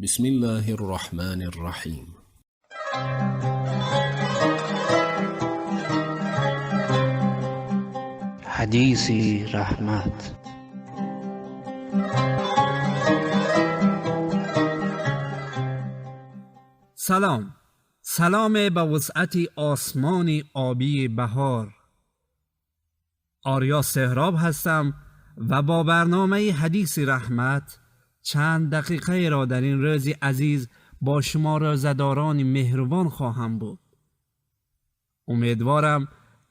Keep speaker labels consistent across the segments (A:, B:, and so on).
A: بسم الله الرحمن الرحیم.
B: حدیثی رحمت.
C: سلام به وسعت آسمانی آبی بهار. آریا سهراب هستم و با برنامه حدیثی رحمت چند دقیقه را در این روز عزیز با شما روزه‌داران مهربان خواهم بود. امیدوارم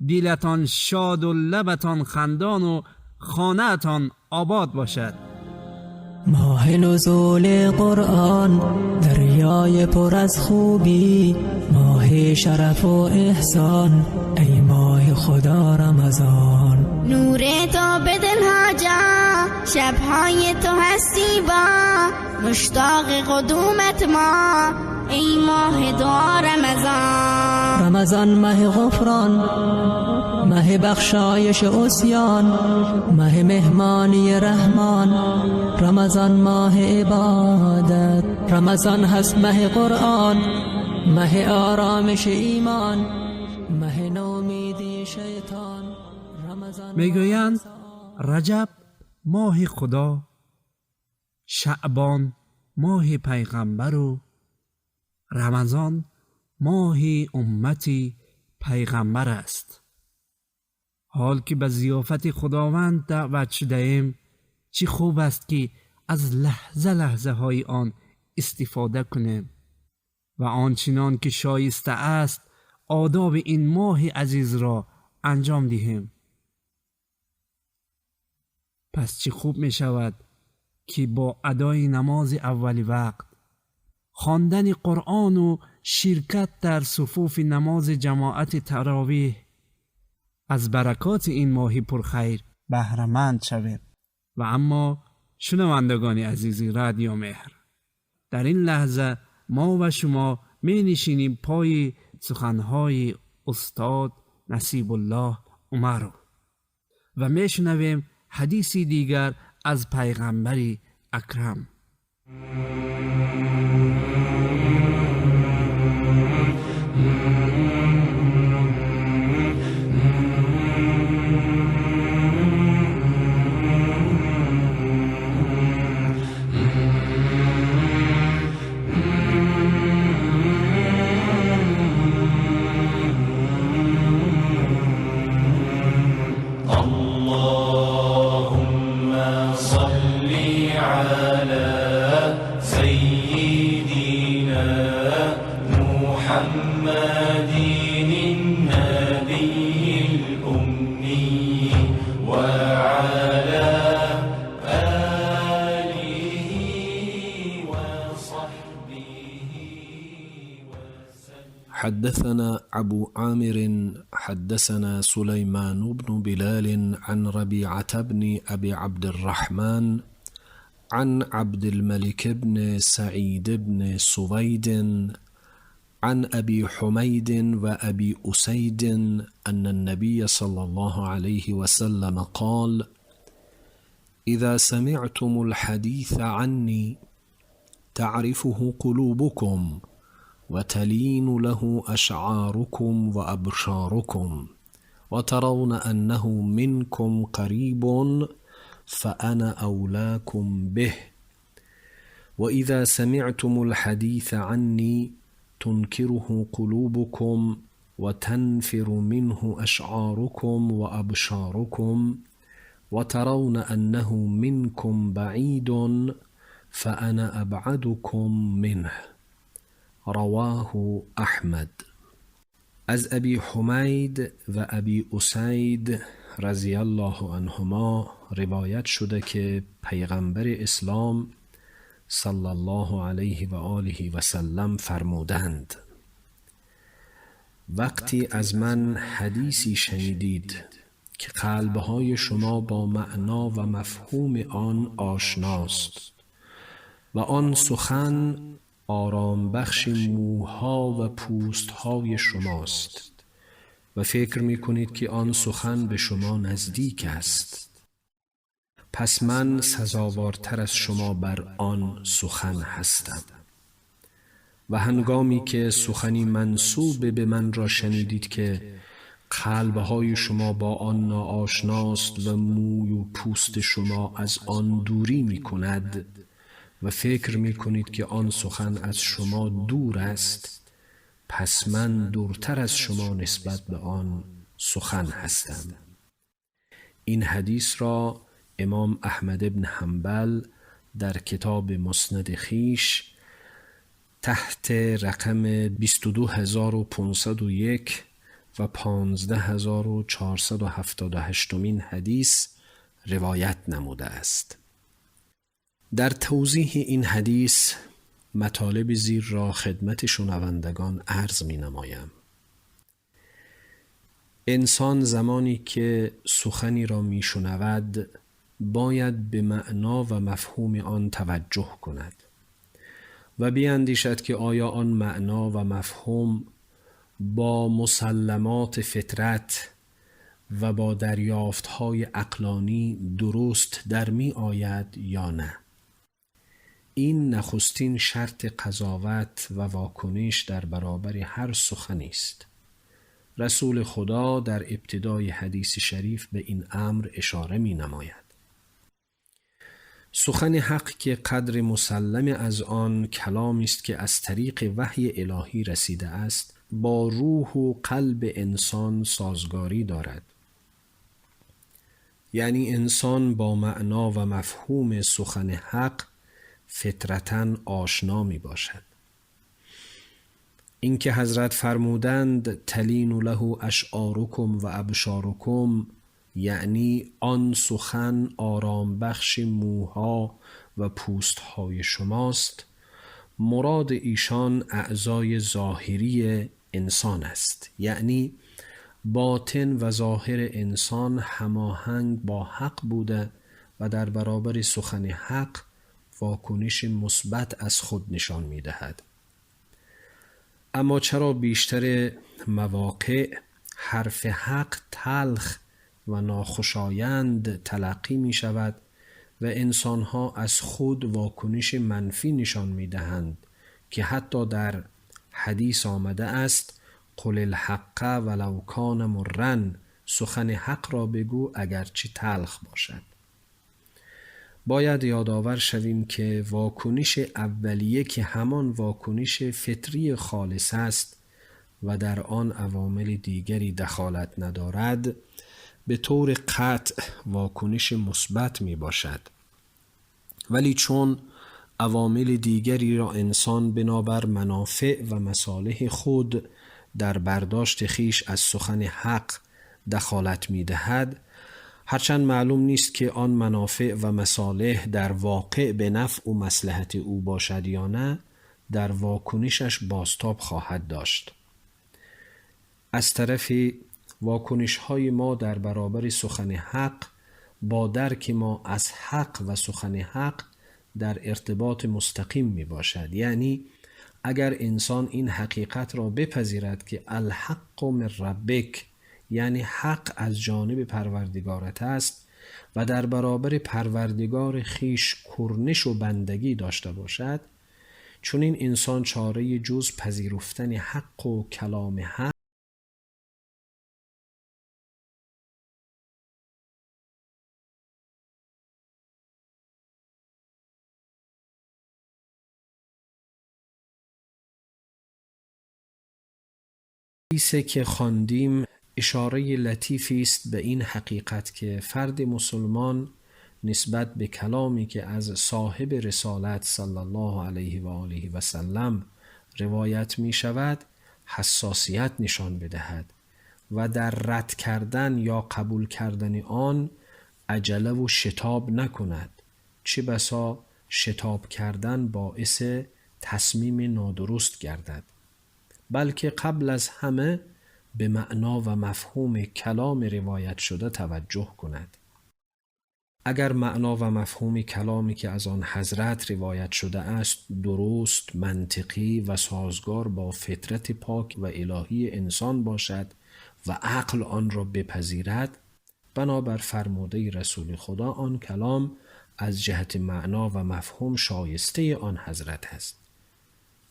C: دلتان شاد و لبتان خندان و خانه‌تان آباد باشد.
D: ماه نزول قرآن، دریای پر از خوبی، ماه شرف و احسان، ای ماه خدا رمضان.
E: نور تو به دلها جا، شبهای تو هستی با، مشتاق قدومت ما، ای ماه دعا رمضان.
D: رمضان ماه غفران، ماه بخشایش عصیان، ماه مهمانی رحمان. رمضان ماه عبادت، رمضان هست ماه قرآن، ماه آرامش ایمان، ماه نومیدی شیطان.
C: میگویند رجب ماه خدا، شعبان ماه پیغمبر و رمضان ماه امتی پیغمبر است. حال که به ضیافت خداوند دعوت شده ایم، چه خوب است که از لحظه های آن استفاده کنیم و آنچنان که شایسته است آداب این ماه عزیز را انجام دهیم. پس چه خوب می شود که با ادای نماز اول وقت، خواندن قرآن و شرکت در صفوف نماز جماعت تراویح از برکات این ماه پرخیر بهره مند شویم. و اما شنوندگان عزیز رادیو مهر، در این لحظه ما و شما می نشینیم پای سخنهای استاد نصیب الله عمر و می شنویم حدیثی دیگر از پیغمبر اکرم.
A: حدثنا أبو عامر حدثنا سليمان بن بلال عن ربيعة بن أبي عبد الرحمن عن عبد الملك بن سعيد بن سويد عن أبي حميد وأبي أسيد أن النبي صلى الله عليه وسلم قال: إذا سمعتم الحديث عني تعرفه قلوبكم وتلين له أشعاركم وأبشاركم وترون أنه منكم قريب فأنا أولاكم به. وإذا سمعتم الحديث عني تنكره قلوبكم وتنفر منه أشعاركم وأبشاركم وترون أنه منكم بعيد فأنا أبعدكم منه. رواه احمد. از ابی حمید و ابی اسید رضی الله عنهما روایت شده که پیغمبر اسلام صلی الله علیه و آله و سلم فرمودند: وقتی از من حدیثی شنیدید که قلبهای شما با معنا و مفهوم آن آشناست و آن سخن آرام بخش موها و پوستهای شماست و فکر می کنید که آن سخن به شما نزدیک است، پس من سزاوارتر از شما بر آن سخن هستم. و هنگامی که سخنی منسوب به من را شنیدید که قلبهای شما با آن ناآشناست و موی و پوست شما از آن دوری می کند و فکر می کنید که آن سخن از شما دور است، پس من دورتر از شما نسبت به آن سخن هستم. این حدیث را امام احمد ابن حنبل در کتاب مسند خیش تحت رقم 22501 و 15478 حدیث روایت نموده است. در توضیح این حدیث مطالب زیر را خدمت شنوندگان عرض می نمایم. انسان زمانی که سخنی را می شنود باید به معنا و مفهوم آن توجه کند و بیندیشد که آیا آن معنا و مفهوم با مسلمات فطرت و با دریافت‌های عقلانی درست در می آید یا نه. این نخستین شرط قضاوت و واکنش در برابر هر سخنی است. رسول خدا در ابتدای حدیث شریف به این امر اشاره می نماید. سخن حق که قدر مسلم از آن کلامی است که از طریق وحی الهی رسیده است، با روح و قلب انسان سازگاری دارد. یعنی انسان با معنا و مفهوم سخن حق فطرتاً آشنا می باشد. اینکه حضرت فرمودند تلین له اشعارکم و ابشارکم، یعنی آن سخن آرام بخش موها و پوستهای شماست، مراد ایشان اعضای ظاهری انسان است، یعنی باطن و ظاهر انسان هماهنگ با حق بوده و در برابر سخن حق واکنش مثبت از خود نشان می دهد. اما چرا بیشتر مواقع حرف حق تلخ و ناخوشایند تلقی می شود و انسانها از خود واکنش منفی نشان می دهند که حتی در حدیث آمده است قل الحق ولو کان مرن، سخن حق را بگو اگرچه تلخ باشد. باید یادآور شویم که واکنش اولیه که همان واکنش فطری خالص است و در آن عوامل دیگری دخالت ندارد، به طور قطع واکنش مثبت می باشد. ولی چون عوامل دیگری را انسان بنابر منافع و مصالح خود در برداشت خیش از سخن حق دخالت می دهد، هرچند معلوم نیست که آن منافع و مصالح در واقع به نفع و مصلحت او باشد یا نه، در واکنشش بازتاب خواهد داشت. از طرفی واکنش های ما در برابر سخن حق با درک ما از حق و سخن حق در ارتباط مستقیم می باشد. یعنی اگر انسان این حقیقت را بپذیرد که الحق من ربک، یعنی حق از جانب پروردگارت است و در برابر پروردگار خیش کرنش و بندگی داشته باشد، چون این انسان چاره جز پذیرفتن حق و کلام حق حدیثی که خواندیم اشاره لطیفی است به این حقیقت که فرد مسلمان نسبت به کلامی که از صاحب رسالت صلی الله علیه و آله و سلم روایت می شود حساسیت نشان بدهد و در رد کردن یا قبول کردن آن عجله و شتاب نکند، چه بسا شتاب کردن باعث تصمیم نادرست گردد، بلکه قبل از همه به معنا و مفهوم کلام روایت شده توجه کند. اگر معنا و مفهوم کلامی که از آن حضرت روایت شده است درست، منطقی و سازگار با فطرت پاک و الهی انسان باشد و عقل آن را بپذیرد، بنابر فرموده رسول خدا آن کلام از جهت معنا و مفهوم شایسته آن حضرت است.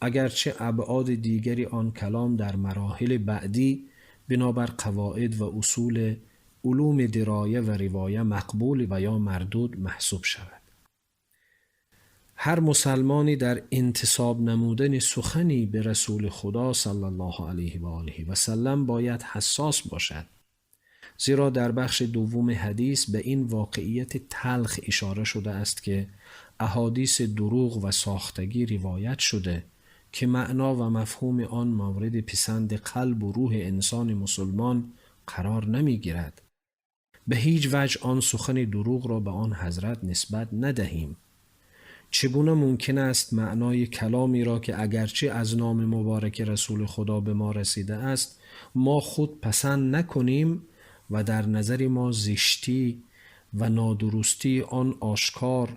A: اگرچه ابعاد دیگری آن کلام در مراحل بعدی بنابر قواعد و اصول علوم درایه و روایه مقبول و یا مردود محسوب شود. هر مسلمانی در انتساب نمودن سخنی به رسول خدا صلی الله علیه و آله و سلم باید حساس باشد، زیرا در بخش دوم حدیث به این واقعیت تلخ اشاره شده است که احادیث دروغ و ساختگی روایت شده که معنا و مفهوم آن مورد پسند قلب و روح انسان مسلمان قرار نمی گیرد. به هیچ وجه آن سخن دروغ را به آن حضرت نسبت ندهیم. چگونه ممکن است معنای کلامی را که اگرچه از نام مبارک رسول خدا به ما رسیده است ما خود پسند نکنیم و در نظر ما زشتی و نادرستی آن آشکار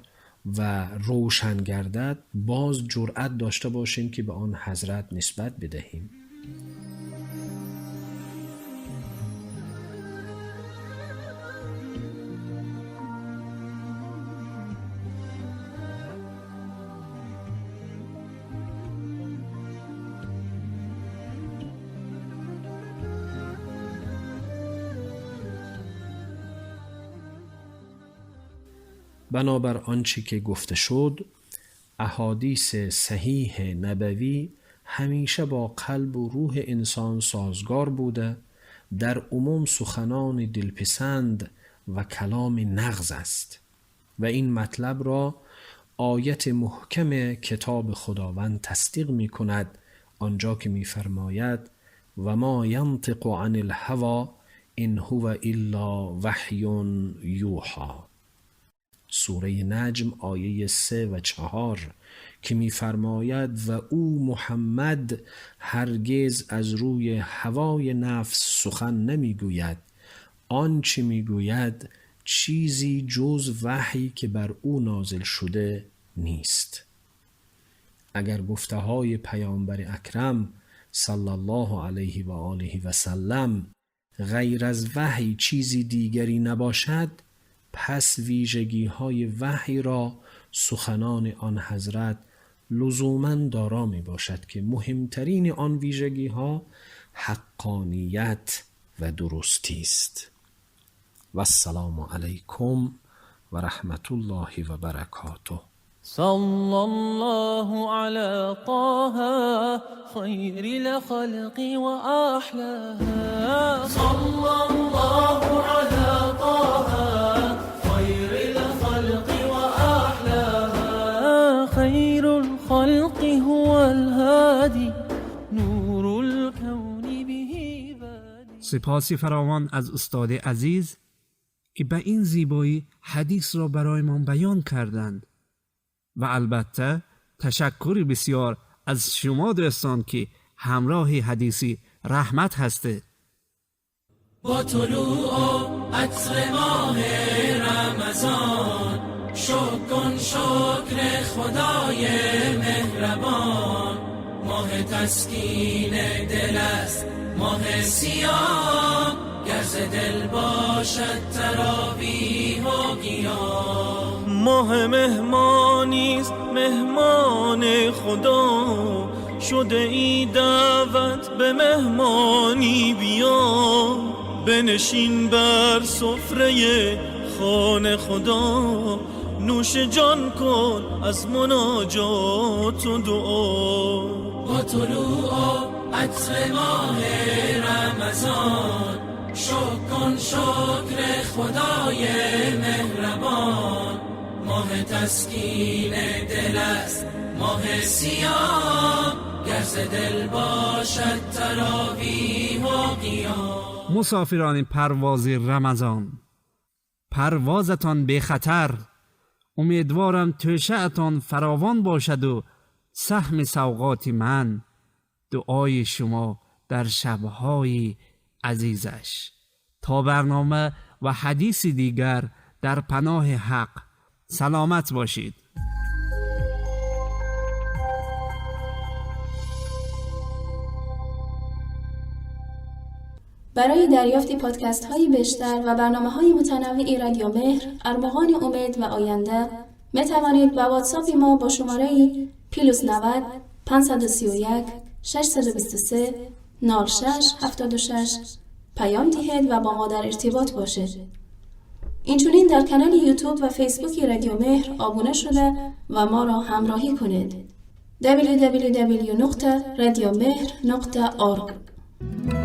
A: و روشن گردد، باز جرأت داشته باشیم که به آن حضرت نسبت بدهیم؟ بنابر آنچه که گفته شد، احادیث صحیح نبوی همیشه با قلب و روح انسان سازگار بوده، در عموم سخنان دلپسند و کلام نغز است و این مطلب را آیت محکم کتاب خداوند تصدیق می کند، آنجا که می فرماید و ما ینطق عن الهوی ان هو الا وحی یوحی. سوره نجم آیه 3 و 4 که می فرماید و او محمد هرگز از روی هوای نفس سخن نمی گوید، آنچه می گوید چیزی جز وحی که بر او نازل شده نیست. اگر گفته های پیامبر اکرم صلی الله علیه و آله و سلم غیر از وحی چیزی دیگری نباشد، پس ویژگی های وحی را سخنان آن حضرت لزوماً دارا می باشد که مهمترین آن ویژگی ها حقانیت و درستی است. و السلام علیکم و رحمت الله و برکاته.
D: صلى الله على طه خير الخلق وأحلاها. صلى الله على طه خير الخلق وأحلاها. خير الخلق هو الهادي نور الكون به بادي.
C: سپاسی فراوان از استاد عزیز که به این زیبایی حدیث را برایمان بیان کردند و البته تشکر بسیار از شما دوستان که همراه حدیثی رحمت هستید.
F: با طلوع عطر ماه رمضان شکر خدای مهربان. ماه تسکین دل است، ماه سیام، گر ز دل باشد تراویح و قیام.
G: ماه مهمانیست مهمان خدا، شده ای دعوت به مهمانی بیا. بنشین بر سفره خانه خدا، نوش جان کن از مناجات و دعا.
F: با طلوع عطر ماه رمضان شکر خدای مهربان. ماه تسکین دل است، ماه سیام، گر ز دل باشد تراویح و قیام.
C: مسافران پرواز رمضان، پروازتان به خطر، امیدوارم توشه‌تان فراوان باشد و سهم سوغات من دعای شما در شبهای عزیزش. تا برنامه و حدیث دیگر در پناه حق، سلامت باشید.
H: برای دریافت پادکست های بیشتر و برنامه های متنوعی رادیو مهر، ارمغان امید و آینده می توانید با واتساپ ما با شماره +90 531 623 0676 پیام دهید و با ما در ارتباط باشید. اینچنین در کانال یوتیوب و فیسبوک رادیو مهر آبونه شده و ما را همراهی کنید. www.radiomehr.org